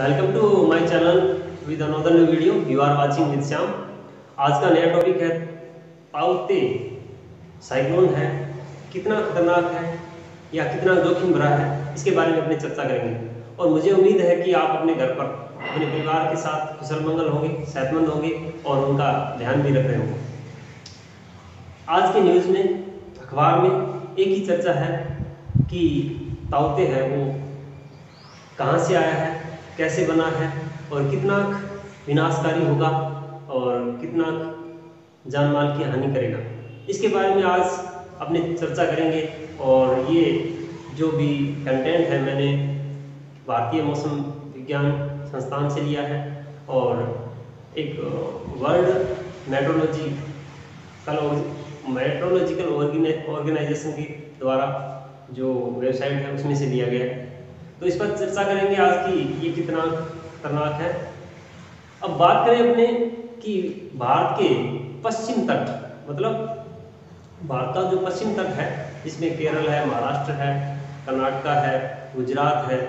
Welcome to my channel with another new video. You are watching with Shyam. आज का नया topic है ताउते cyclone है, कितना खतरनाक है या कितना जोखिम भरा है, इसके बारे में अपनी चर्चा करेंगे। और मुझे उम्मीद है कि आप अपने घर पर अपने परिवार के साथ कुशल मंगल होंगे, सेहतमंद होंगे और उनका ध्यान भी रख रहे होंगे। आज के न्यूज़ में, अखबार में एक ही चर्चा है कि ताउते है वो कहाँ से आया है, कैसे बना है और कितना विनाशकारी होगा और कितना जान माल की हानि करेगा, इसके बारे में आज अपने चर्चा करेंगे। और ये जो भी कंटेंट है मैंने भारतीय मौसम विज्ञान संस्थान से लिया है और एक वर्ल्ड मेट्रोलॉजिकल ऑर्गेनाइजेशन के द्वारा जो वेबसाइट है उसमें से लिया गया है। तो इस पर चर्चा करेंगे आज की ये कितना खतरनाक है। अब बात करें अपने कि भारत के पश्चिम तट, मतलब भारत का जो पश्चिम तट है जिसमें केरल है, महाराष्ट्र है, कर्नाटका है, गुजरात है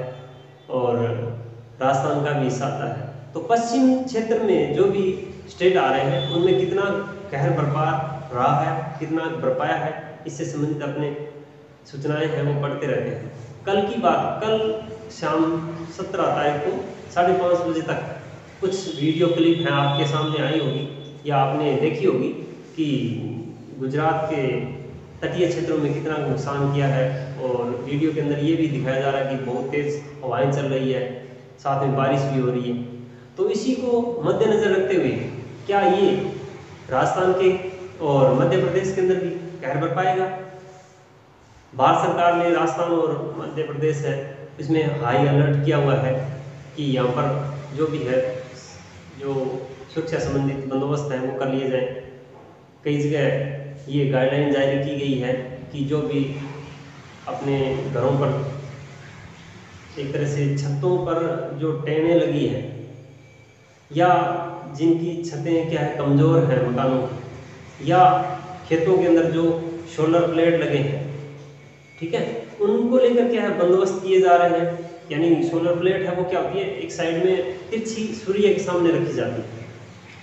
और राजस्थान का भी हिस्सा आता है। तो पश्चिम क्षेत्र में जो भी स्टेट आ रहे हैं उनमें कितना कहर बरपा रहा है, कितना बरपाया है, इससे संबंधित अपने सूचनाएं हैं वो पढ़ते रहते हैं। कल की बात, कल शाम 17 तारीख को 5:30 बजे तक कुछ वीडियो क्लिप हैं आपके सामने आई होगी या आपने देखी होगी कि गुजरात के तटीय क्षेत्रों में कितना नुकसान किया है। और वीडियो के अंदर ये भी दिखाया जा रहा है कि बहुत तेज़ हवाएं चल रही है, साथ में बारिश भी हो रही है। तो इसी को मद्देनज़र रखते हुए क्या ये राजस्थान के और मध्य प्रदेश के अंदर भी कहर बरपाएगा? भारत सरकार ने राजस्थान और मध्य प्रदेश है इसमें हाई अलर्ट किया हुआ है कि यहाँ पर जो भी है, जो सुरक्षा संबंधित बंदोबस्त हैं वो कर लिए जाएं। कई जगह ये गाइडलाइन जारी की गई है कि जो भी अपने घरों पर एक तरह से छतों पर जो टेनें लगी हैं या जिनकी छतें क्या है कमज़ोर हैं मकानों की, या खेतों के अंदर जो सोलर प्लेट लगे हैं, ठीक है, उनको लेकर क्या है बंदोबस्त किए जा रहे हैं। यानी सोलर प्लेट है वो क्या होती है, एक साइड में तिरछी सूर्य के सामने रखी जाती है,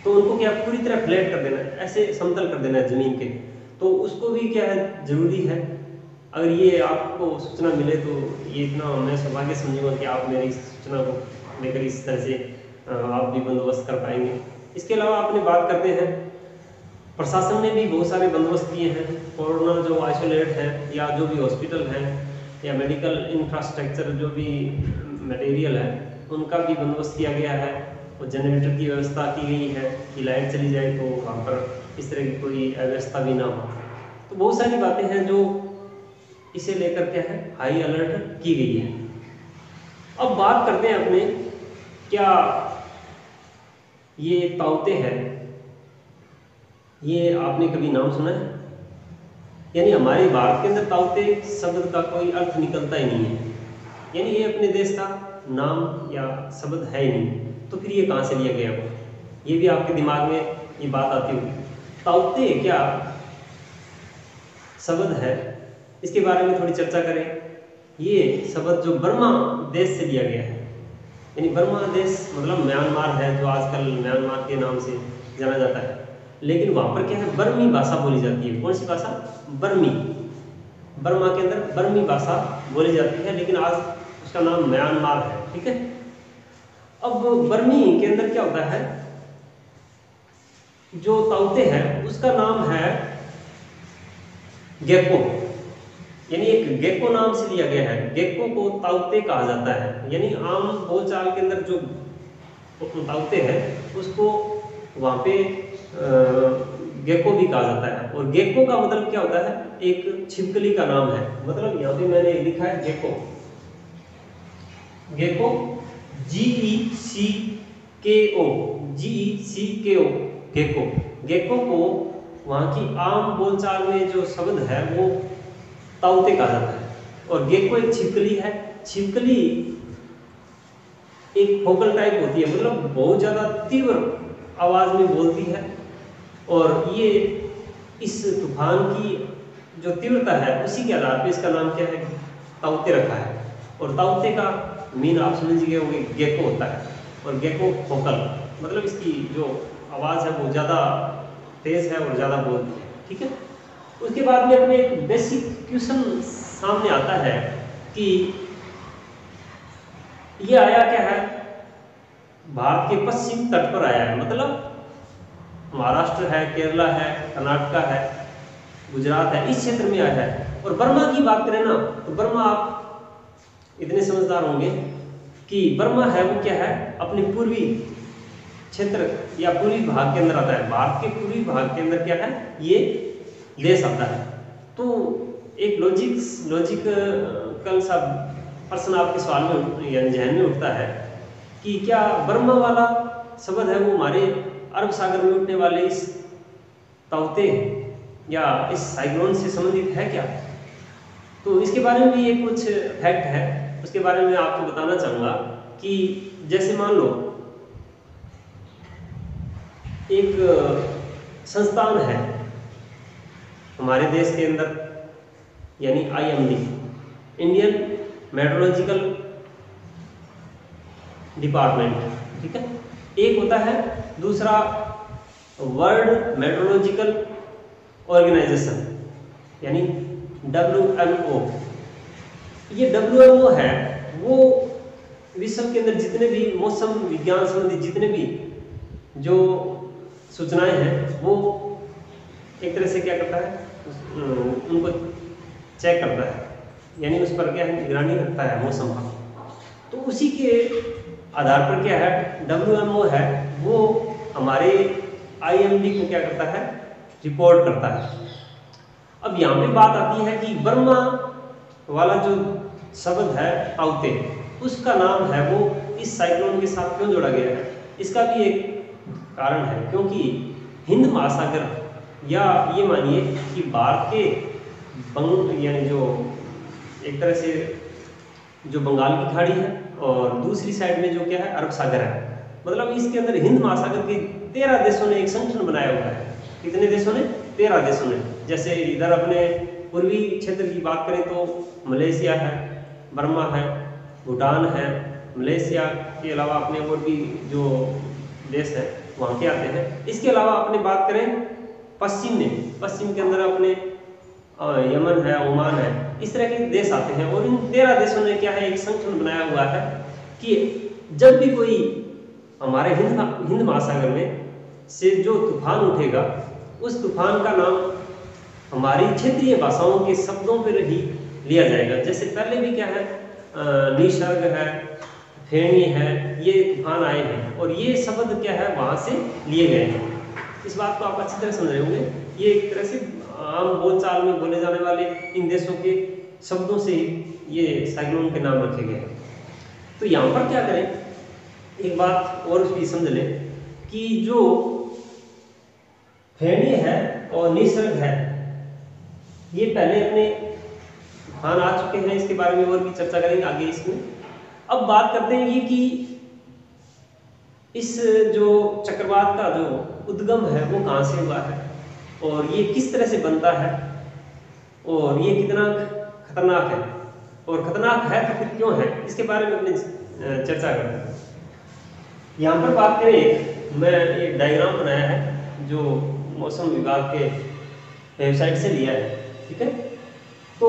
तो उनको क्या पूरी तरह फ्लैट कर देना है, ऐसे समतल कर देना है ज़मीन के। तो उसको भी क्या है ज़रूरी है। अगर ये आपको सूचना मिले तो ये इतना मैं सौभाग्य समझूंगा कि आप मेरी सूचना को लेकर इस तरह से आप भी बंदोबस्त कर पाएंगे। इसके अलावा आपने बात करते हैं, प्रशासन ने भी बहुत सारे बंदोबस्त किए हैं। कोरोना जो आइसोलेट है या जो भी हॉस्पिटल है या मेडिकल इंफ्रास्ट्रक्चर जो भी मटेरियल है उनका भी बंदोबस्त किया गया है और जनरेटर की व्यवस्था की गई है कि लाइट चली जाए तो वहाँ पर इस तरह की कोई अव्यवस्था भी ना हो। तो बहुत सारी बातें हैं जो इसे लेकर क्या है हाई अलर्ट की गई है। अब बात करते हैं अपने, क्या ये ताउते हैं, ये आपने कभी नाम सुना है? यानी हमारे भारत के अंदर ताउते शब्द का कोई अर्थ निकलता ही नहीं है, यानी ये अपने देश का नाम या शब्द है ही नहीं। तो फिर ये कहाँ से लिया गया हो, ये भी आपके दिमाग में ये बात आती होगी। ताउते क्या शब्द है, इसके बारे में थोड़ी चर्चा करें। ये शब्द जो बर्मा देश से लिया गया है, यानी बर्मा देश मतलब म्यांमार है जो आजकल म्यांमार के नाम से जाना जाता है, लेकिन वहाँ पर क्या है बर्मी भाषा बोली जाती है। कौन सी भाषा? बर्मी। बर्मा के अंदर बर्मी भाषा बोली जाती है, लेकिन आज उसका नाम म्यांमार है, ठीक है। अब बर्मी के अंदर क्या होता है, जो ताउते हैं उसका नाम है गेको, यानी एक गेको नाम से लिया गया है। गेको को ताउते कहा जाता है, यानी आम बोलचाल के अंदर जो ताउते हैं उसको वहाँ पे गेको भी कहा जाता है। और गेको का मतलब क्या होता है, एक छिपकली का नाम है। मतलब यहाँ पे मैंने लिखा है gecko, gecko GECKO, GECKO, gecko. Gecko को वहाँ की आम बोलचाल में जो शब्द है वो ताउते कहा जाता है। और गेको एक छिपकली है। छिपकली एक फोकल टाइप होती है, मतलब बहुत ज़्यादा तीव्र आवाज़ में बोलती है। और ये इस तूफान की जो तीव्रता है उसी के आधार पर इसका नाम क्या है ताउते रखा है। और ताउते का मीन आप समझ गए होंगे गेको होता है, और गेको फोकल मतलब इसकी जो आवाज़ है वो ज़्यादा तेज़ है और ज़्यादा बोलती है, ठीक है। उसके बाद में अपने एक बेसिक क्वेश्चन सामने आता है कि ये आया क्या है, भारत के पश्चिम तट पर आया है, मतलब महाराष्ट्र है, केरला है, कर्नाटका है, गुजरात है, इस क्षेत्र में आया है। और बर्मा की बात करें ना तो बर्मा आप इतने समझदार होंगे कि बर्मा है वो क्या है, अपने पूर्वी क्षेत्र या पूर्वी भाग के अंदर आता है। भारत के पूर्वी भाग के अंदर क्या है, ये देश आता है। तो एक लॉजिकल सा प्रश्न आपके सवाल में या जहन में उठता है कि क्या बर्मा वाला शब्द है वो हमारे अरब सागर में उठने वाले इस ताउते या इस साइक्लोन से संबंधित है क्या। तो इसके बारे में भी ये कुछ फैक्ट है, उसके बारे में आपको बताना चाहूँगा कि जैसे मान लो एक संस्थान है हमारे देश के अंदर, यानी IMD, इंडियन मेट्रोलॉजिकल डिपार्टमेंट, ठीक है। एक होता है, दूसरा वर्ल्ड मेट्रोलॉजिकल ऑर्गेनाइजेशन यानी WMO। ये WMO है वो विश्व के अंदर जितने भी मौसम विज्ञान संबंधी जितने भी जो सूचनाएं हैं वो एक तरह से क्या करता है, उनको चेक करता है, यानी उस पर क्या है, निगरानी रखता है मौसम का। तो उसी के आधार पर क्या है, WMO है वो हमारे IMD को क्या करता है, रिपोर्ट करता है। अब यहाँ पे बात आती है कि बर्मा वाला जो शब्द है ताउते, उसका नाम है वो इस साइक्लोन के साथ क्यों जोड़ा गया है। इसका भी एक कारण है, क्योंकि हिंद महासागर या ये मानिए कि भारत के यानी जो एक तरह से जो बंगाल की खाड़ी है और दूसरी साइड में जो क्या है, अरब सागर है, मतलब इसके अंदर हिंद महासागर के 13 देशों ने एक संगठन बनाया हुआ है। कितने देशों ने, 13 देशों ने। जैसे इधर अपने पूर्वी क्षेत्र की बात करें तो मलेशिया है, बर्मा है, भूटान है, मलेशिया के अलावा अपने और भी जो देश है वहाँ के आते हैं। इसके अलावा अपने बात करें पश्चिम में, पश्चिम के अंदर अपने यमन है, ओमान है, इस तरह के देश आते हैं। और इन 13 देशों ने क्या है, एक संगठन बनाया हुआ है कि जब भी कोई हमारे हिंद महासागर में से जो तूफान उठेगा, उस तूफान का नाम हमारी क्षेत्रीय भाषाओं के शब्दों पर ही लिया जाएगा। जैसे पहले भी क्या है, निसर्ग है, फेणी है, ये तूफान आए हैं और ये शब्द क्या है वहाँ से लिए गए हैं। इस बात को आप अच्छी तरह समझ रहे होंगे। ये एक तरह से आम बोलचाल में बोले जाने वाले इन देशों के शब्दों से ही ये साइक्लोन के नाम रखे गए हैं। तो यहाँ पर क्या करें, एक बात और भी समझ लें कि जो फेणी है और निसर्ग है, ये पहले अपने तूफान आ चुके हैं, इसके बारे में और भी चर्चा करेंगे आगे इसमें। अब बात करते हैं ये कि इस जो चक्रवात का जो उद्गम है वो कहाँ से हुआ है और ये किस तरह से बनता है और ये कितना खतरनाक है, और खतरनाक है तो फिर क्यों है, इसके बारे में अपनी चर्चा करते हैं। यहाँ पर बात करें, मैं एक डायग्राम बनाया है जो मौसम विभाग के वेबसाइट से लिया है, ठीक है। तो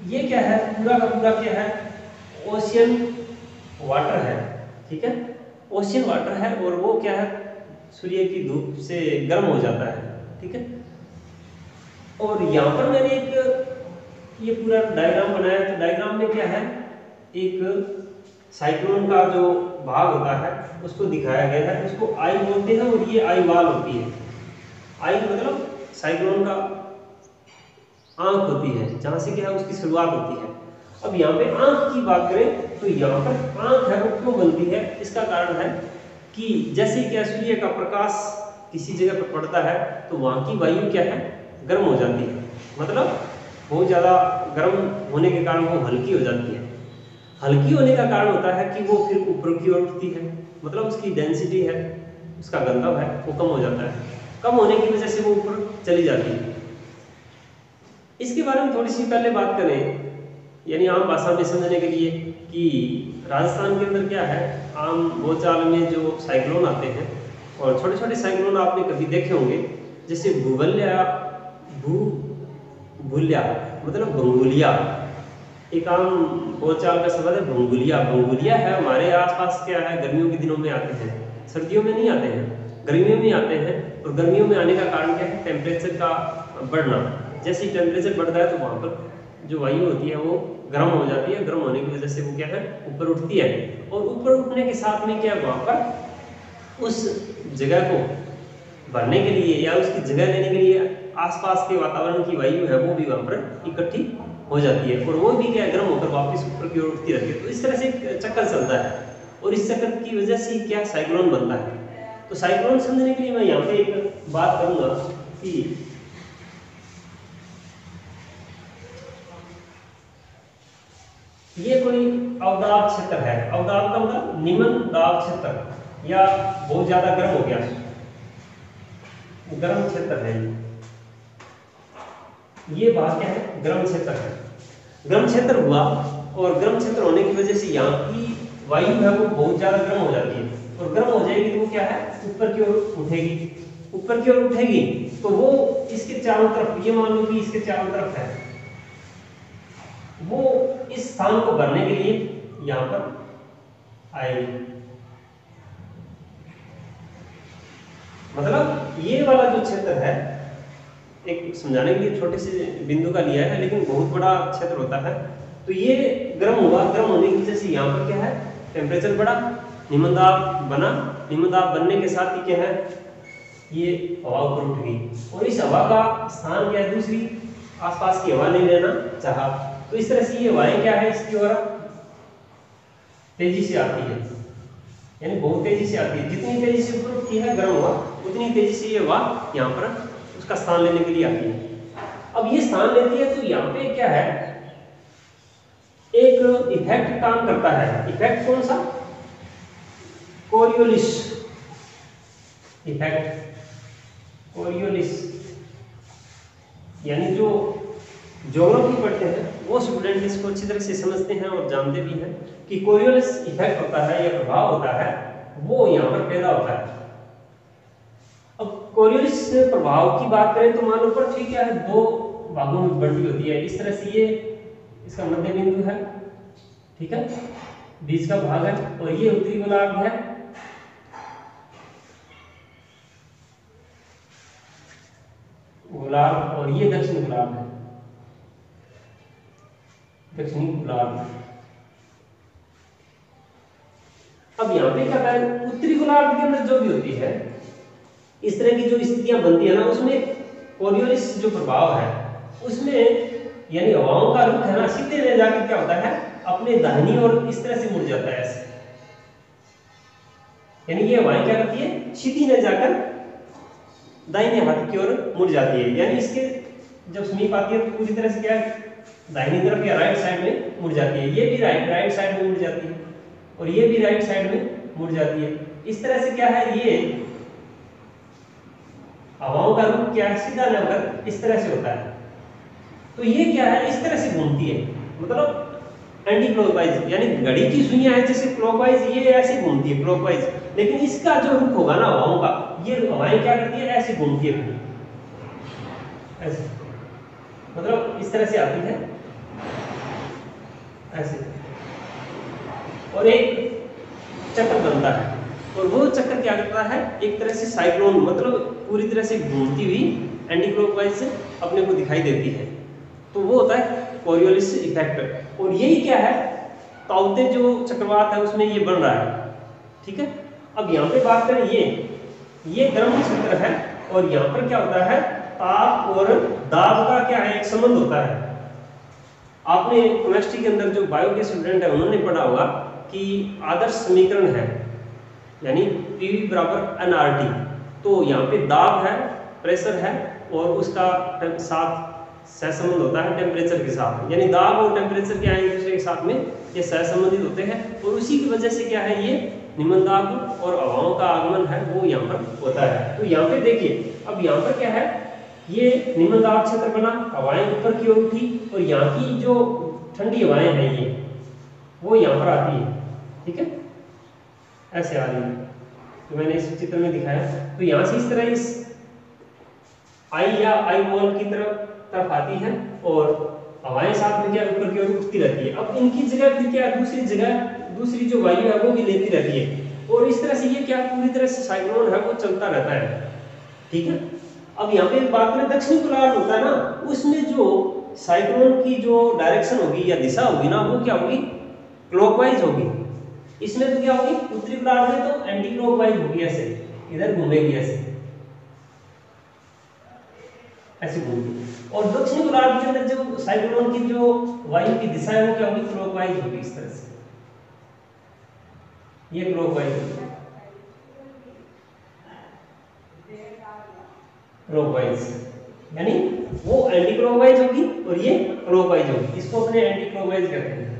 ये क्या है, पूरा का पूरा क्या है, ओशियन वाटर है, ठीक है। ओशियन वाटर है और वो क्या है, सूर्य की धूप से गर्म हो जाता है, ठीक है। और यहाँ पर मैंने एक ये पूरा डायग्राम बनाया। तो डायग्राम में क्या है, एक साइक्लोन का जो भाग होता है उसको दिखाया गया है, उसको आई बोलते हैं और ये आई वाल होती है। आई मतलब साइक्लोन का आंख होती है, जहाँ से क्या है उसकी शुरुआत होती है। अब यहाँ पे आंख की बात करें तो यहाँ पर आंख है वो क्यों बनती है, इसका कारण है कि जैसे क्या सूर्य का प्रकाश किसी जगह पर पड़ता है तो वहाँ की वायु क्या है, गर्म हो जाती है, मतलब बहुत ज़्यादा गर्म होने के कारण वो हल्की हो जाती है। हल्की होने का कारण होता है कि वो फिर ऊपर की ओर उठती है, मतलब उसकी डेंसिटी है, उसका घनत्व है वो कम हो जाता है। कम होने की वजह से वो ऊपर चली जाती है। इसके बारे में थोड़ी सी पहले बात करें, यानी आम भाषा में समझने के लिए कि राजस्थान के अंदर क्या है, आम बोलचाल में जो साइक्लोन आते हैं, और छोटे छोटे साइक्लोन आपने कभी देखे होंगे, जैसे भूल्या मतलब भंगुलिया, एक आम बोलचाल का शब्द है भंगुलिया। भंगुलिया है हमारे आसपास क्या है, गर्मियों के दिनों में आते हैं, सर्दियों में नहीं आते हैं, गर्मियों में आते हैं। और गर्मियों में आने का कारण क्या है, टेम्परेचर का बढ़ना। जैसे ही टेम्परेचर बढ़ता है तो वहाँ पर जो वायु होती है वो गर्म हो जाती है, गर्म होने की वजह से वो क्या है, ऊपर उठती है। और ऊपर उठने के साथ में क्या, वहाँ पर उस जगह को भरने के लिए या उसकी जगह लेने के लिए आसपास के वातावरण की वायु है वो भी वहाँ पर इकट्ठी हो जाती है, और वो भी क्या, गर्म होकर वापस ऊपर की ओर उठती रहती है। तो इस तरह से एक चक्कर चलता है, और इस चक्कर की वजह से क्या, साइक्लोन बनता है। तो साइक्लोन समझने के लिए मैं यहाँ पे एक बात करूंगा कि ये कोई अवदाब क्षेत्र है। अवदाब का मतलब निम्न दाब क्षेत्र, या बहुत ज्यादा गर्म हो गया, गर्म क्षेत्र है ये भाग क्या है, गर्म क्षेत्र है। गर्म क्षेत्र हुआ, और गर्म क्षेत्र होने की वजह से यहाँ की वायु है वो बहुत ज्यादा गर्म हो जाती है, और गर्म हो जाएगी तो वो क्या है, ऊपर की ओर उठेगी। ऊपर की ओर उठेगी तो वो इसके चारों तरफ, ये मान लो कि इसके चारों तरफ है, वो इस स्थान को भरने के लिए यहां पर आएगी। मतलब ये वाला जो क्षेत्र है, एक समझाने के लिए छोटे से बिंदु का लिया है, लेकिन बहुत बड़ा क्षेत्र होता है। तो ये गर्म हुआ, गर्म होने की वजह से यहाँ पर क्या है, टेम्परेचर बढ़ा, निम्न दाब बना। निम्न दाब बनने के साथ ही क्या है, ये हवा ऊपर उठ गई, और इस हवा का स्थान क्या है, दूसरी आसपास की हवा ले लेना चाहा। तो इस तरह से ये हवाएं क्या है, इसकी ओर तेजी से आती है, यानी बहुत तेजी से आती है। जितनी तेजी से ऊपर उठती है गर्म हवा, उतनी तेजी से ये हवा यहाँ पर उसका स्थान लेने के लिए आती है। अब ये स्थान लेती है तो यहाँ पे क्या है, एक इफेक्ट काम करता है। इफेक्ट कौन सा, कोरियोलिस इफेक्ट। कोरियोलिस यानी जो ज्योग्राफी पढ़ते हैं वो स्टूडेंट इसको अच्छी तरह से समझते हैं और जानते भी हैं कि कोरियोलिस इफेक्ट होता है या प्रभाव होता है, वो यहाँ पर पैदा होता है। अब कोरियोलिस प्रभाव की बात करें तो मान लो पृथ्वी क्या है, दो भागों में बंटी होती है। इस तरह से ये इसका मध्य बिंदु है, ठीक है, बीच का भाग है, और ये उत्तरी गोलार्ध है, गोलार्ध, और ये दक्षिण गोलार्ध है, दक्षिणी गोलार्ध। अब यहाँ पे क्या है, उत्तरी गोलार्ध के अंदर जो भी होती है, इस तरह की जो स्थितियां बनती है ना, उसमें कोरियोलिस जो प्रभाव है उसमें, यानी हवाओं का रुख है ना, सीधे ले जाकर क्या होता है, अपने दाहिनी ओर इस तरह से मुड़ जाता है ऐसे। यानी ये हवाएं क्या करती है, सीधी ले जाकर दाहिने हाथ की ओर मुड़ जाती है। यानी इसके जब समीप आती है तो पूरी तरह से क्या है, दाहिनी तरफ या राइट साइड में मुड़ जाती है। ये भी राइट साइड में मुड़ जाती है, और ये भी राइट साइड में मुड़ जाती है। इस तरह से क्या है, ये हवाओं का रुख क्या है, सीधा लेकर इस तरह से होता है। तो ये क्या है, इस तरह से घूमती है, मतलब एंटी क्लॉकवाइज, यानी घड़ी की सुइयां है जैसे क्लॉकवाइज, ये ऐसे घूमती है क्लॉकवाइज। लेकिन इसका जो रुख होगा ना हवाओं का, ये हवाएं क्या करती है, ऐसे घूमती है, ऐसे, मतलब इस तरह से आती है ऐसे, और एक चक्र बनता है। और वो चक्कर क्या करता है, एक तरह से साइक्लोन, मतलब पूरी तरह से घूमती हुई एंटी क्लॉकवाइज से अपने को दिखाई देती है। तो वो होता है कोरियोलिस इफेक्ट। और यही क्या है, ताउते जो चक्रवात है उसमें ये बन रहा है, ठीक है। अब यहाँ पे बात करें, ये गर्म क्षेत्र है, और यहाँ पर क्या होता है, ताप और दाब का क्या है, एक संबंध होता है। आपने केमिस्ट्री के अंदर जो बायो के स्टूडेंट है उन्होंने पढ़ा होगा कि आदर्श समीकरण है, यानी PV बराबर nRT। तो यहाँ पे दाब है, प्रेशर है, और उसका साथ सहसंबंध होता है टेम्परेचर के साथ। यानी दाब और टेम्परेचर क्या है, एक दूसरे के साथ में ये सहसंबंधित होते हैं, और उसी की वजह से क्या है, ये निम्न दाब और हवाओं का आगमन है वो यहाँ पर होता है। तो यहाँ पे देखिए, अब यहाँ पर क्या है, ये निम्न दाब क्षेत्र बना, हवाएं ऊपर की ओर उठी, और यहाँ की जो ठंडी हवाएं हैं ये, वो यहाँ पर आती है, ठीक है, ऐसे आ रही है, तो मैंने इस चित्र में दिखाया। तो यहाँ से इस तरह इस आई या आई वॉल की तरफ आती है और हवाएं साथ में क्या ऊपर की ओर उठती रहती है। अब इनकी जगह फिर क्या दूसरी जो वायु है वो भी लेती रहती है, और इस तरह से ये क्या पूरी तरह से साइक्लोन है वो चलता रहता है, ठीक है। अब यहाँ पे बात करें दक्षिणी गोलार्ध होता है ना, उसमें जो साइक्लोन की जो डायरेक्शन होगी या दिशा होगी ना, वो क्या होगी, क्लॉकवाइज होगी। इसमें तो क्या होगी, उत्तरी गोलार्ध में तो एंटी क्लॉकवाइज होगी, ऐसे इधर घूमेगी, ऐसे घूमेगी। और दक्षिणी गोलार्ध के अंदर जो साइक्लोन की जो वायु की दिशा है वो क्या होगी, क्लॉकवाइज होगी, इस तरह से ये क्लॉकवाइज होगी, क्लॉकवाइज, यानी वो एंटी क्लॉकवाइज होगी और ये क्लॉकवाइज होगी। इसको अपने एंटी क्लॉकवाइज कहते हैं।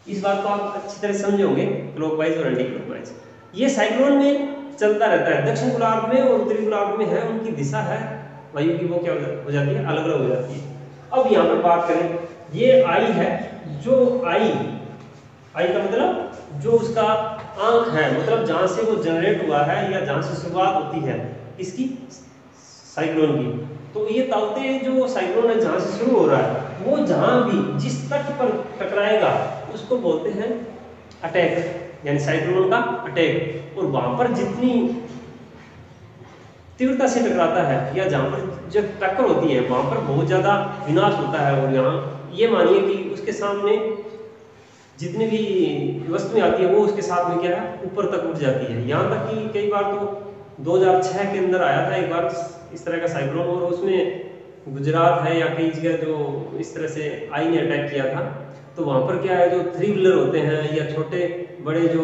इस बात को आप अच्छी तरह समझोगे, क्लॉकवाइज और एंटी क्लॉकवाइज। ये साइक्लोन में चलता रहता है, दक्षिण गोलार्ध में और उत्तरी गोलार्ध में है, उनकी दिशा है वायु की वो क्या हो जाती है, अलग अलग हो जाती है। अब यहाँ पर बात करें, ये आई है, जो आई का मतलब जो उसका आंख है, मतलब जहां से वो जनरेट हुआ है या जहां से शुरुआत होती है इसकी साइक्लोन की। तो ये ताउते जो साइक्लोन है जहां से शुरू हो रहा है, वो जहां भी जिस तट पर टकराएगा उसको बोलते हैं अटैक, यानी साइक्लोन का अटैक। और वहां पर जितनी तीव्रता से टकराता है या जहां पर जब टक्कर होती है वहां पर बहुत ज्यादा विनाश होता है। और यहाँ ये मानिए कि उसके सामने जितनी भी वस्तुएं आती है वो उसके साथ में क्या है, ऊपर तक उठ जाती है। यहाँ तक कि कई बार तो 2006 के अंदर आया था एक बार इस तरह का साइक्लोन, और उसमें गुजरात है या कई जगह जो इस तरह से आई ने अटैक किया था। तो वहाँ पर क्या है, जो 3 व्हीलर होते हैं या छोटे बड़े जो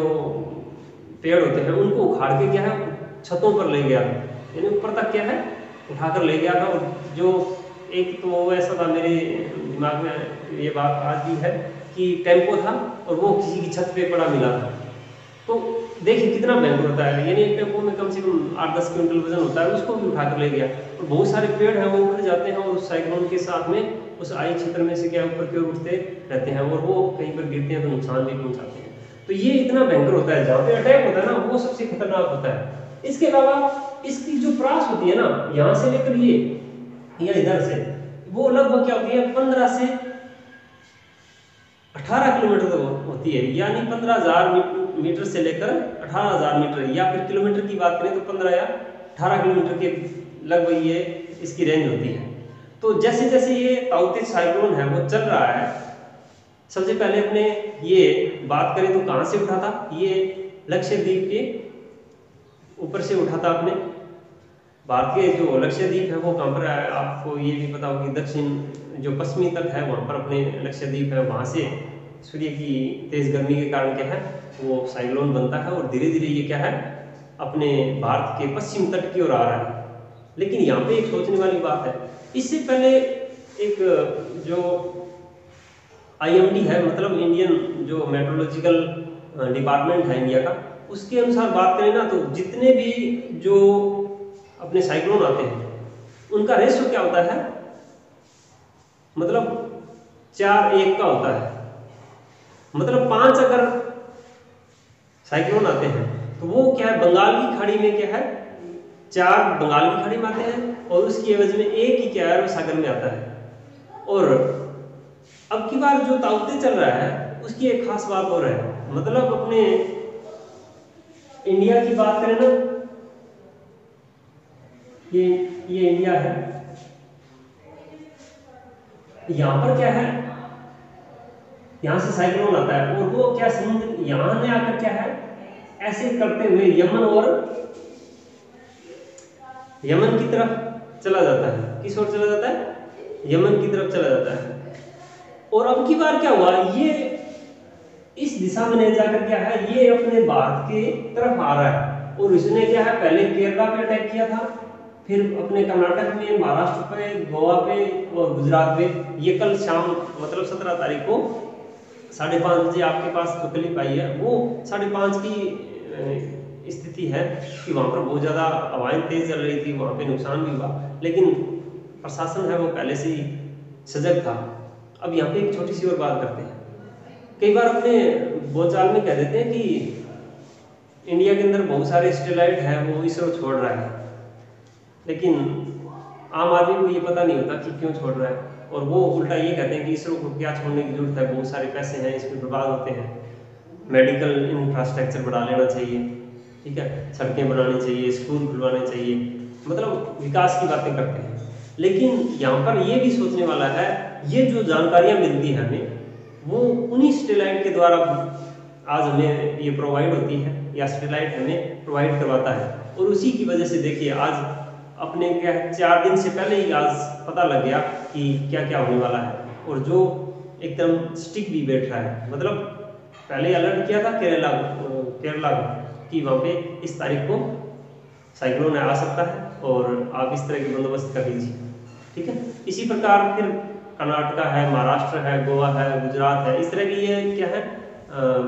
पेड़ होते हैं उनको उखाड़ के क्या है छतों पर ले गया, यानी ऊपर तक क्या है उठाकर ले गया था। और जो एक तो वो ऐसा था, मेरे दिमाग में ये बात आज भी है कि टेम्पो था और वो किसी की छत पे पड़ा मिला था। तो देखिए कितना भयंकर होता है, यानी एक टेम्पो में कम से कम 8-10 क्विंटल वजन होता है, उसको भी उठाकर ले गया। और बहुत सारे पेड़ हैं वो उखड़ जाते हैं और उस साइक्लोन के साथ में उस आई क्षेत्र में से क्या ऊपर की ओर उठते रहते हैं और वो कहीं पर गिरते हैं तो नुकसान भी पहुंचाते हैं। तो ये इतना भयंकर होता है, जहाँ पे अटैक होता है ना वो सबसे खतरनाक होता है। इसके अलावा इसकी जो प्रास होती है ना, यहाँ से लेकर ये या इधर से, वो लगभग क्या होती है 15 से 18 किलोमीटर तक होती है, यानी 15,000 मीटर से लेकर 18,000 मीटर, या फिर किलोमीटर की बात करें तो 15 या 18 किलोमीटर के लगभग ये इसकी रेंज होती है। तो जैसे जैसे ये ताउते साइक्लोन है वो चल रहा है, सबसे पहले अपने ये बात करें तो कहाँ से उठा था, ये लक्षद्वीप के ऊपर से उठा था। अपने भारत के जो लक्षद्वीप है वो कहाँ पर है, आपको ये भी पता होगा, दक्षिण जो पश्चिमी तट है वहाँ पर अपने लक्षद्वीप है, वहाँ से सूर्य की तेज गर्मी के कारण क्या है वो साइक्लोन बनता है और धीरे धीरे ये क्या है अपने भारत के पश्चिम तट की ओर आ रहा है। लेकिन यहाँ पे एक सोचने वाली बात है, इससे पहले एक जो IMD है, मतलब इंडियन जो मेट्रोलॉजिकल डिपार्टमेंट है इंडिया का, उसके अनुसार बात करें ना तो जितने भी जो अपने साइक्लोन आते हैं उनका रेशो क्या होता है, मतलब 4:1 का होता है। मतलब 5 अगर साइक्लोन आते हैं तो वो क्या है बंगाल की खाड़ी में क्या है 4 बंगाल की खाड़ी में आते हैं और उसकी एवज में एक ही क्या है अरब सागर में आता है। और अब की बार जो ताउते चल रहा है उसकी एक खास बात और है, मतलब अपने इंडिया की बात करें ना, ये इंडिया है, यहां पर क्या है यहां से साइक्लोन आता है और वो क्या समुद्र यहां में आकर क्या है ऐसे करते हुए यमन की तरफ चला जाता है। किस ओर चला जाता है, यमन की तरफ चला जाता है। और अब की बार क्या हुआ, ये इस दिशा में नहीं जाकर क्या है ये अपने भारत के तरफ आ रहा है। और इसने क्या है पहले केरला पे अटैक किया था, फिर अपने कर्नाटक में, महाराष्ट्र पे, गोवा पे और गुजरात पे। ये कल शाम मतलब 17 तारीख को 5:30 बजे आपके पास जो क्लिप आई है वो 5:30 की स्थिति है कि वहाँ पर बहुत ज़्यादा हवाएं तेज चल रही थी, वहाँ पे नुकसान भी हुआ, लेकिन प्रशासन है वो पहले से ही सजग था। अब यहाँ पे एक छोटी सी और बात करते हैं। कई बार अपने बोलचाल में कह देते हैं कि इंडिया के अंदर बहुत सारे सैटेलाइट हैं, वो इसरो छोड़ रहा है, लेकिन आम आदमी को ये पता नहीं होता कि क्यों छोड़ रहा है। और वो उल्टा ये कहते हैं कि इसरो को क्या छोड़ने की जरूरत है, बहुत सारे पैसे हैं इसमें बर्बाद होते हैं, मेडिकल इंफ्रास्ट्रक्चर बढ़ा लेना चाहिए, ठीक है, सड़कें बनानी चाहिए, स्कूल खुलवाने चाहिए, मतलब विकास की बातें करते हैं। लेकिन यहाँ पर ये भी सोचने वाला है, ये जो जानकारियाँ मिलती है हमें, वो उन्हीं सैटेलाइट के द्वारा आज हमें ये प्रोवाइड होती है, या सैटेलाइट हमें प्रोवाइड करवाता है। और उसी की वजह से देखिए आज अपने क्या 4 दिन से पहले ही आज पता लग गया कि क्या क्या होने वाला है, और जो एकदम स्टिक भी बैठ रहा है। मतलब पहले अलर्ट किया था केरला कि वहाँ पे इस तारीख को साइक्लोन आ सकता है और आप इस तरह के बंदोबस्त कर लीजिए, ठीक है। इसी प्रकार फिर कर्नाटका है, महाराष्ट्र है, गोवा है, गुजरात है, इस तरह की ये क्या है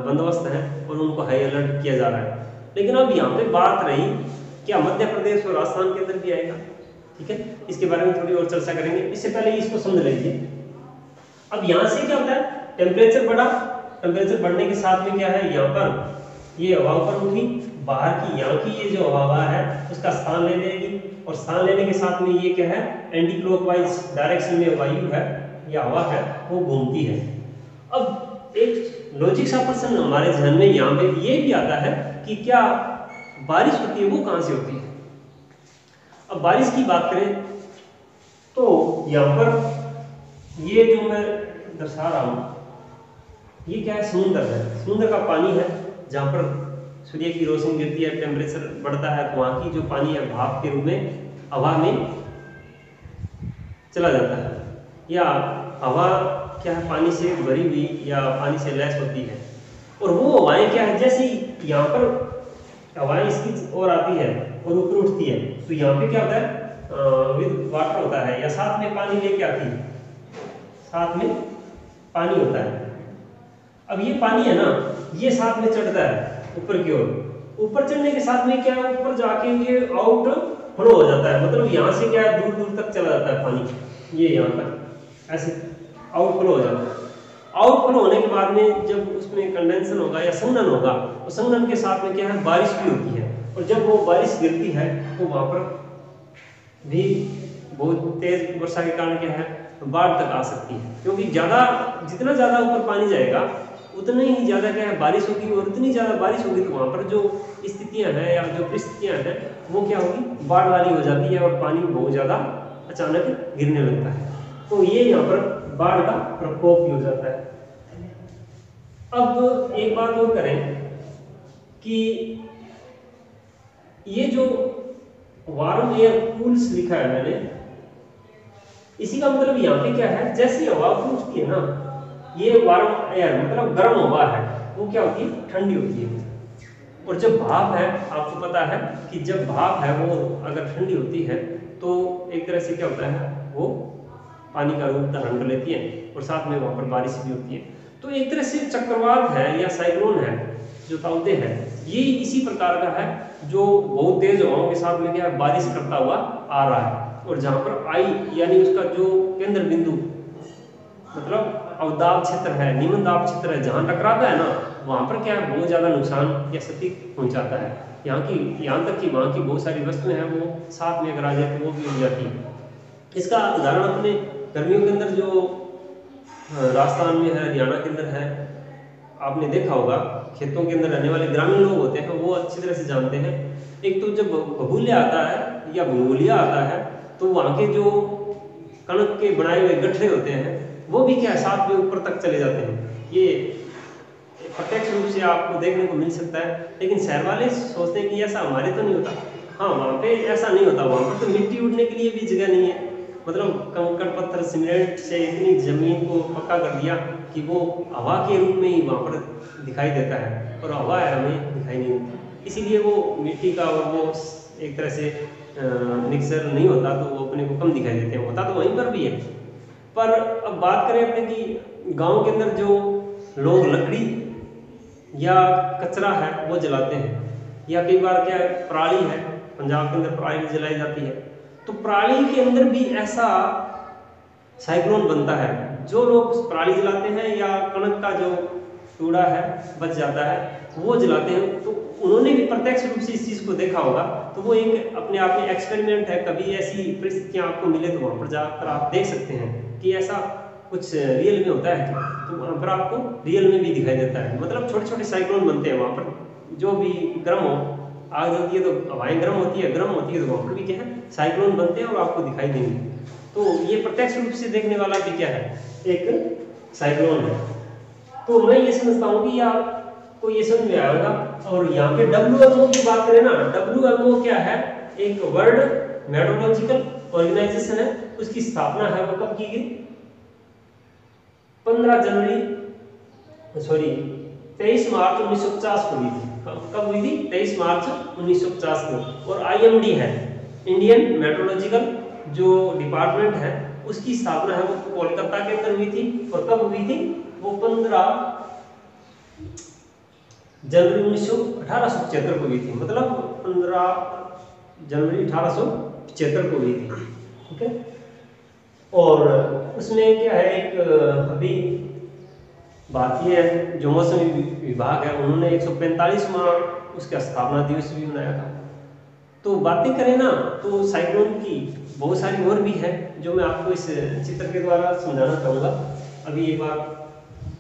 बंदोबस्त है, और उनको हाई अलर्ट किया जा रहा है। लेकिन अब यहाँ पे बात रही, क्या मध्य प्रदेश और राजस्थान के अंदर भी आएगा, ठीक है, इसके बारे में थोड़ी और चर्चा करेंगे। इससे पहले इसको समझ लीजिए। अब यहाँ से क्या होता है, टेम्परेचर बढ़ा, टेम्परेचर बढ़ने के साथ में क्या है, यहाँ पर ये हवा ऊपर उठी, बाहर की यहाँ की ये जो हवा है उसका स्थान ले लेगी, और स्थान लेने के साथ में ये क्या है, एंटी क्लॉकवाइज डायरेक्शन में वायु है या हवा है वो घूमती है। अब एक लॉजिक सा प्रश्न हमारे ध्यान में यहाँ पे ये भी आता है कि क्या बारिश होती है वो कहाँ से होती है। अब बारिश की बात करें तो यहाँ पर ये जो मैं दर्शा रहा हूँ ये क्या है, समुद्र है, समुद्र का पानी है, जहाँ पर सूर्य की रोशनी गिरती है, टेम्परेचर बढ़ता है, तो वहाँ की जो पानी है भाप के रूप में हवा में चला जाता है, या हवा क्या है पानी से भरी हुई या पानी से लैस होती है। और वो हवाएं क्या है, जैसे यहाँ पर हवाएं इसकी ओर आती है और ऊपर उठती है, तो यहाँ पे क्या होता है विद वाटर होता है, या साथ में पानी लेके आती है, साथ में पानी होता है। अब ये पानी है ना, ये साथ में चढ़ता है ऊपर की ओर, ऊपर चढ़ने के साथ में क्या है, ऊपर जाके ये आउट फ्लो हो जाता है, मतलब यहाँ से क्या है दूर दूर तक चला जाता है पानी, ये यहाँ तक ऐसे आउट फ्लो हो जाता है। आउट फ्लो होने के बाद में जब उसमें कंडेंसन होगा या संघनन होगा, तो संघनन के साथ में क्या है बारिश भी होती है, और जब वो बारिश गिरती है तो वहाँ पर भी बहुत तेज वर्षा के कारण क्या है बाढ़ तक आ सकती है, क्योंकि जितना ज़्यादा ऊपर पानी जाएगा उतनी ही ज़्यादा क्या है बारिश होगी, और उतनी ज़्यादा बारिश होगी तो वहाँ पर जो स्थितियाँ हैं या जो परिस्थितियाँ हैं वो क्या होगी, बाढ़ वाली हो जाती है, और पानी बहुत ज़्यादा अचानक गिरने लगता है, तो ये यहाँ पर बाढ़ का प्रकोप भी हो जाता है। अब एक बात और करें कि ये जो वार्म एयर कूल्स लिखा है मैंने, इसी का मतलब यहाँ पे क्या है, जैसी हवा उठती है ना, ये वार्म एयर मतलब गर्म हवा है, वो क्या होती है ठंडी होती है। और जब भाप है, आपको पता है कि जब भाप है वो अगर ठंडी होती है तो एक तरह से क्या होता है, वो पानी का रूप धारण कर लेती है, और साथ में वहाँ पर बारिश भी होती है। तो एक तरह से चक्रवात है या साइक्लोन है जो ताउते हैं, ये इसी प्रकार का है जो बहुत तेज हवाओं के साथ में क्या बारिश करता हुआ आ रहा है, और जहाँ पर आई यानी उसका जो केंद्र बिंदु मतलब अवदाब क्षेत्र है, निम्न दाब क्षेत्र है, जहाँ टकराता है ना वहाँ पर क्या है बहुत ज़्यादा नुकसान या क्षति पहुँचाता है। यहाँ तक कि वहाँ की बहुत सारी वस्तुएं हैं वो साथ में अगर आ जाए तो वो भी उड़ जाती है। इसका उदाहरण अपने गर्मियों के अंदर जो राजस्थान में है, हरियाणा के अंदर है, आपने देखा होगा खेतों के अंदर रहने वाले ग्रामीण लोग होते हैं वो अच्छी तरह से जानते हैं। एक तो जब बबूलिया आता है या भूलिया आता है तो वहाँ के जो कणक के बनाए हुए गठरे होते हैं वो भी क्या साथ में ऊपर तक चले जाते हैं। ये प्रत्यक्ष रूप से आपको देखने को मिल सकता है, लेकिन शहर वाले सोचते हैं कि ऐसा हमारे तो नहीं होता। हाँ, वहाँ पे ऐसा नहीं होता, वहाँ पर तो मिट्टी उड़ने के लिए भी जगह नहीं है, मतलब कंकड़ पत्थर सीमेंट से इतनी जमीन को पक्का कर दिया कि वो हवा के रूप में ही वहाँ पर दिखाई देता है, और हवा है हमें दिखाई नहीं देती, इसीलिए वो मिट्टी का और वो एक तरह से मिक्सर नहीं होता तो वो अपने को कम दिखाई देते हैं। होता तो वहीं पर भी है। पर अब बात करें अपने कि गांव के अंदर जो लोग लकड़ी या कचरा है वो जलाते हैं, या कई बार क्या पराली है, पंजाब के अंदर पराली जलाई जाती है, तो पराली के अंदर भी ऐसा साइक्लोन बनता है जो लोग पराली जलाते हैं या कणक का जो कूड़ा है बच जाता है वो जलाते हैं, तो उन्होंने भी प्रत्यक्ष रूप से इस चीज़ को देखा होगा। तो वो एक अपने आप में एक्सपेरिमेंट है, कभी ऐसी परिस्थितियाँ आपको मिले तो वहाँ पर जाकर आप देख सकते हैं कि ऐसा कुछ रियल में होता है, तो वहाँ पर आपको रियल में भी दिखाई देता है। मतलब छोटे छोटे साइक्लोन बनते हैं वहाँ पर, जो भी गर्म हो, आग जलती है तो हवाएं गर्म होती है, गर्म होती है तो वहाँ पर भी क्या है साइक्लोन बनते हैं और आपको दिखाई देंगे। तो ये प्रत्यक्ष रूप से देखने वाला भी क्या है, एक साइक्लोन है। तो मैं ये समझता हूँ कि आपको ये समझ में आएगा। और यहाँ पे WMO की बात करें ना, WMO क्या है, एक वर्ल्ड मेट्रोलॉजिकल ऑर्गेनाइजेशन है, उसकी स्थापना है वो कब की गई, 23 मार्च 1950 को हुई थी। कब हुई थी, 23 मार्च 1950 को। और IMD है, इंडियन मेट्रोलॉजिकल जो डिपार्टमेंट है, उसकी स्थापना है वो कोलकाता के अंदर हुई थी। और कब हुई थी, वो 15 जनवरी 1875 को हुई थी। मतलब 15 जनवरी 1875 को हुई थी, ठीक है। और उसमें क्या है, एक अभी भारतीय जो मौसम विभाग है उन्होंने 145वां उसका स्थापना दिवस भी मनाया था। तो बातें करें ना तो साइक्लोन की बहुत सारी और भी है जो मैं आपको इस चित्र के द्वारा समझाना चाहूँगा। अभी एक बार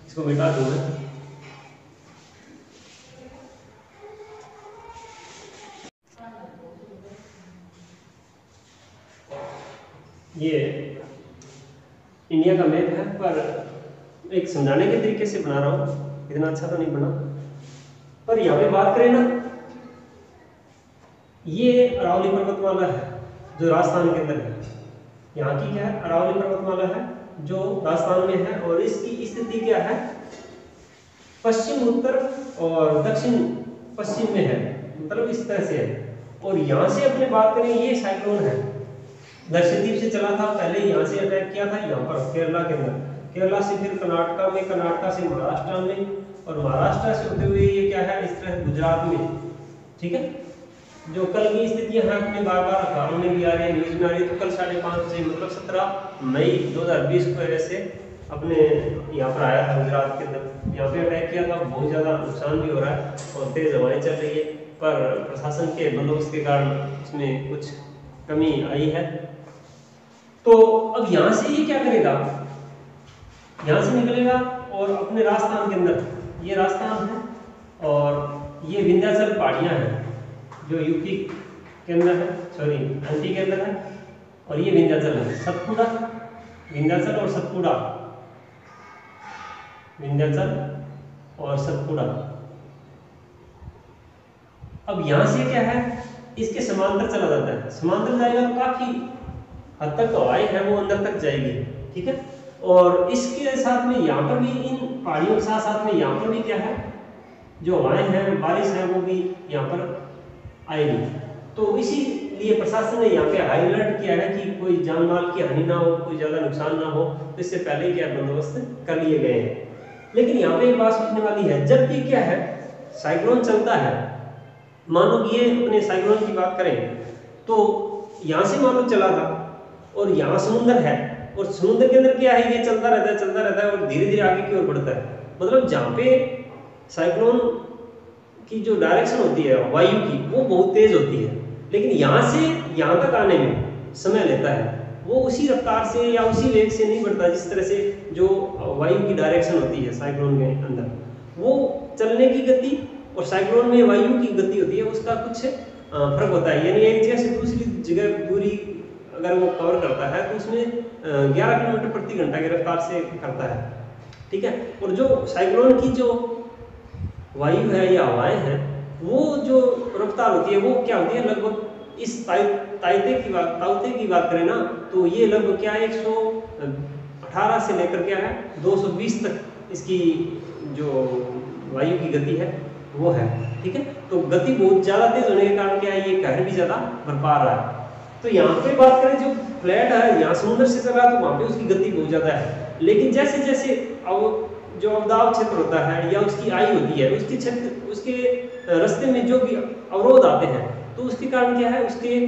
इसको मिटा दूंगा। ये इंडिया का मैप है, पर एक समझाने के तरीके से बना रहा हूँ, इतना अच्छा तो नहीं बना। पर यहाँ पे बात करें ना, ये अरावली पर्वतमाला है जो राजस्थान के अंदर है। यहाँ की क्या है, अरावली पर्वतमाला है जो राजस्थान में है। और इसकी स्थिति क्या है, पश्चिम उत्तर और दक्षिण पश्चिम में है, मतलब इस तरह से है। और यहाँ से अपने बात करें, ये साइक्लोन है, लक्षद्वीप से चला था, पहले यहाँ से अटैक किया था यहाँ पर केरला के अंदर, केरला से फिर कर्नाटका में, कर्नाटका से महाराष्ट्र में, और महाराष्ट्र से होते हुए ये क्या है इस तरह गुजरात में, ठीक है। जो कल की स्थितियां हैं अपने बार बार अखबारों में भी आ रही है, न्यूज में आ रही है। तो कल 5:30 बजे मतलब 17 मई 2020 को ऐसे अपने यहाँ पर आया था गुजरात के अंदर, यहाँ पे अटैक किया था। बहुत ज़्यादा नुकसान भी हो रहा है और तेज हवाएं चल रही है, पर प्रशासन के बंदोबस्त के कारण इसमें कुछ कमी आई है। तो अब यहाँ से ये क्या करेगा, यहाँ से निकलेगा और अपने राजस्थान के अंदर, ये राजस्थान है और ये विंध्याचल पहाड़ियाँ हैं जो यूपी के अंदर है, सॉरी MP के अंदर है। और ये विंध्याचल है, सतपुड़ा, विंध्याचल और सतपुड़ा, विंध्याचल और सतपुड़ा। अब यहाँ से क्या है, इसके समांतर चला जाता है, समांतर जाएगा तो काफी हद तक हवाएं है वो अंदर तक जाएगी, ठीक है। और इसके साथ में यहाँ पर भी, इन पहाड़ियों के साथ साथ में यहाँ पर भी क्या है, जो हवाएं हैं, बारिश है, वो भी यहाँ पर आएगी। तो इसीलिए प्रशासन ने यहाँ पे हाई अलर्ट किया है कि कोई जान माल की हानि ना हो, कोई ज्यादा नुकसान ना हो। तो इससे पहले क्या बंदोबस्त कर लिए गए हैं। लेकिन यहाँ पे एक बात सोचने वाली है, जब भी क्या है साइक्लोन चलता है, मान लो ये अपने साइक्लोन की बात करें तो यहाँ से मान लो चला था और यहाँ समुद्र है, और समुद्र के अंदर क्या है, ये चलता रहता है और धीरे धीरे आगे की ओर बढ़ता है। मतलब जहाँ पे साइक्लोन की जो डायरेक्शन होती है वायु की, वो बहुत तेज होती है, लेकिन यहाँ से यहाँ तक आने में समय लेता है। वो उसी रफ्तार से या उसी वेग से नहीं बढ़ता जिस तरह से जो वायु की डायरेक्शन होती है साइक्लोन के अंदर। वो चलने की गति और साइक्लोन में वायु की गति होती है, उसका कुछ फर्क होता है। यानी एक जगह से दूसरी जगह दूरी अगर वो कवर करता है तो उसमें 11 किलोमीटर प्रति घंटा की रफ्तार से करता है, ठीक है। और जो साइक्लोन की जो वायु है या हवाएं हैं, वो जो रफ्तार होती है वो क्या होती है, लगभग इस ताइते की बात करें ना तो ये लगभग क्या है 118 से लेकर क्या है 220 तक इसकी जो वायु की गति है वो है, ठीक है। तो गति बहुत ज़्यादा तेज होने के कारण क्या है, ये कहर भी ज़्यादा बरपा रहा है। तो यहाँ पे बात करें जो फ्लैट है, यहाँ समुद्र से चल रहा है तो वहाँ पे उसकी गति बहुत ज़्यादा है। लेकिन जैसे जैसे जो अवदाब क्षेत्र होता है या उसकी आयु होती है, उसके क्षेत्र, उसके रास्ते में जो भी अवरोध आते हैं, तो उसके कारण क्या है, उसके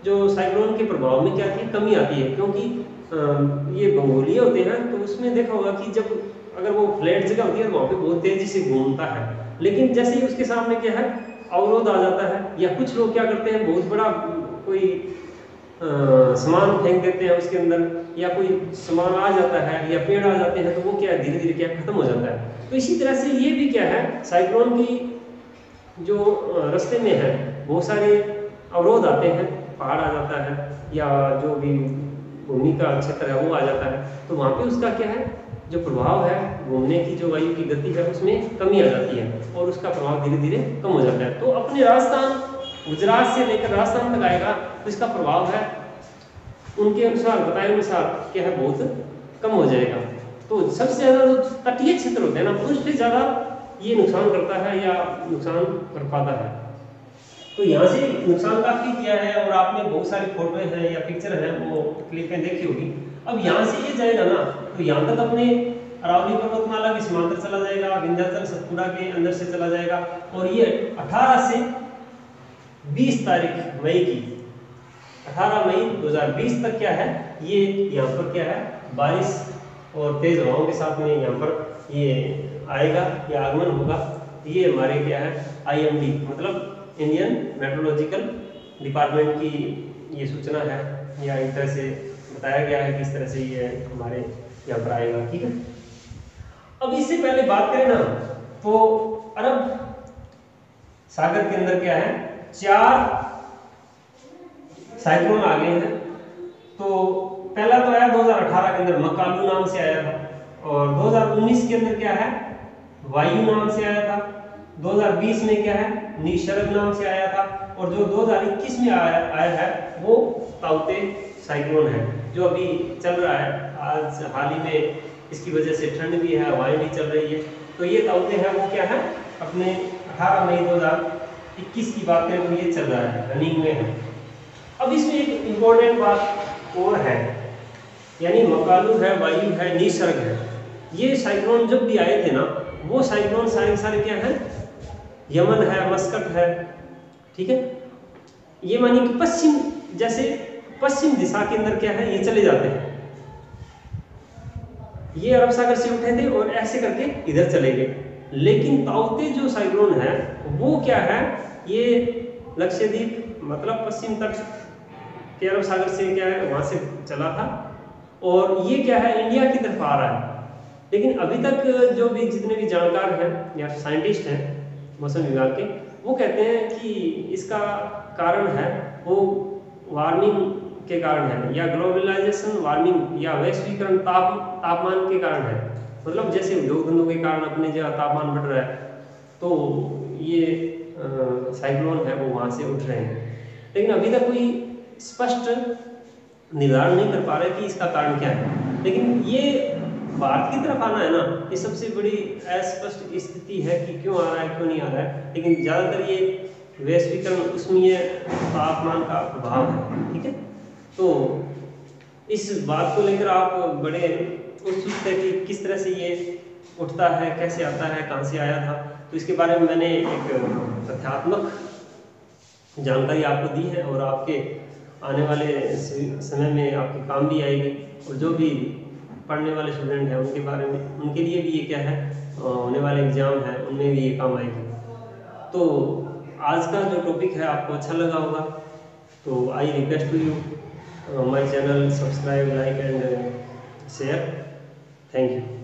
जो साइक्लोन के प्रभाव में क्या आती है, कमी आती है। क्योंकि ये भूगोलीय होते हैं तो उसमें देखा होगा कि जब अगर वो फ्लैट जगह होती है तो वहाँ पे बहुत तेजी से घूमता है, लेकिन जैसे ही उसके सामने क्या है अवरोध आ जाता है, या कुछ लोग क्या करते हैं बहुत बड़ा कोई सामान फेंक देते हैं उसके अंदर, या कोई सामान आ जाता है या पेड़ आ जाते हैं, तो वो क्या धीरे धीरे क्या खत्म हो जाता है। तो इसी तरह से ये भी क्या है साइक्लोन की जो रास्ते में है बहुत सारे अवरोध आते हैं, पहाड़ आ जाता है या जो भी भूमि का क्षेत्र है वो आ जाता है, तो वहाँ पे उसका क्या है जो प्रभाव है घूमने की जो वायु की गति है उसमें कमी आ जाती है और उसका प्रभाव धीरे धीरे कम हो जाता है। तो अपने राजस्थान गुजरात से लेकर राजस्थान तक आएगा तो इसका प्रभाव है उनके अनुसार बताए अनुसार क्या है बहुत कम हो जाएगा। तो सबसे ज़्यादा जो तटीय क्षेत्र होते हैं ना उससे ज़्यादा ये नुकसान करता है या नुकसान कर पाता है। तो यहाँ से नुकसान काफ़ी किया है और आपने बहुत सारी फोटो हैं या पिक्चर हैं वो क्लिपें देखी होगी। अब यहाँ से ये जाएगा ना तो यहाँ तक अपने अरावली पर्वतमाला के समांतर चला जाएगा, विंध्याचल सतपुड़ा के अंदर से चला जाएगा, और ये 18 से 20 तारीख मई की 18 मई 2020 तक क्या है ये यहाँ पर क्या है बारिश और तेज हवाओं के साथ में यहाँ पर ये आएगा या आगमन होगा। ये हमारे क्या है IMD मतलब इंडियन मेट्रोलॉजिकल डिपार्टमेंट की ये सूचना है या एक तरह से बताया गया है किस तरह से ये हमारे यहाँ पर आएगा। ठीक है, अब इससे पहले बात करें ना तो अरब सागर के अंदर क्या है 4 साइक्लोन आ गए हैं। तो पहला तो आया 2018 के अंदर मकालू नाम से आया था, और 2019 के अंदर क्या है वायु नाम से आया था, 2020 में क्या है निसर्ग नाम से आया था, और जो 2021 में आया है वो ताउते साइक्लोन है जो अभी चल रहा है। आज हाल ही में इसकी वजह से ठंड भी है, हवाएं भी चल रही है। तो ये ताउते हैं वो क्या है अपने 18 मई 2021 की बात करें तो ये चल रहा है, रनिंग में है। अब इसमें एक इम्पोर्टेंट बात और है, यानी मकालू है, वायु है, निसर्ग है, ये साइक्लोन जब भी आए थे ना वो साइक्लोन सारे क्या है यमन है, मस्कट है। ठीक है, ये मानिए कि पश्चिम जैसे पश्चिम दिशा के अंदर क्या है ये चले जाते हैं, ये अरब सागर से उठे थे और ऐसे करके इधर चले गए। लेकिन ताउते जो साइक्लोन है वो क्या है ये लक्षद्वीप मतलब पश्चिम तट के अरब सागर से क्या है वहां से चला था, और ये क्या है इंडिया की तरफ आ रहा है। लेकिन अभी तक जो भी जितने भी जानकार हैं या साइंटिस्ट हैं मौसम विभाग के वो कहते हैं कि इसका कारण है वो वार्मिंग के कारण है, या ग्लोबलाइजेशन वार्मिंग या वैश्वीकरण तापमान के कारण है। मतलब जैसे उद्योग धंधों के कारण अपने जो तापमान बढ़ रहा है तो ये साइक्लोन है वो वहाँ से उठ रहे हैं। लेकिन अभी तक कोई स्पष्ट निर्धारण नहीं कर पा रहे कि इसका कारण क्या है। लेकिन ये भारत की तरफ आना है ना ये सबसे बड़ी अस्पष्ट स्थिति है कि क्यों आ रहा है क्यों नहीं आ रहा है। लेकिन ज़्यादातर ये वैश्वीकरण उष्मीय तापमान का प्रभाव है। ठीक है, तो इस बात को लेकर आप बड़े उत्सुक थे कि किस तरह से ये उठता है, कैसे आता है, कहाँ से आया था। तो इसके बारे में मैंने एक तथ्यात्मक जानकारी आपको दी है और आपके आने वाले समय में आपके काम भी आएगी, और जो भी पढ़ने वाले स्टूडेंट हैं उनके बारे में उनके लिए भी ये क्या है होने वाले एग्जाम है उनमें भी ये काम आएगी। तो आज का जो टॉपिक है आपको अच्छा लगा होगा, तो I request to you my channel subscribe like and share. Thank you.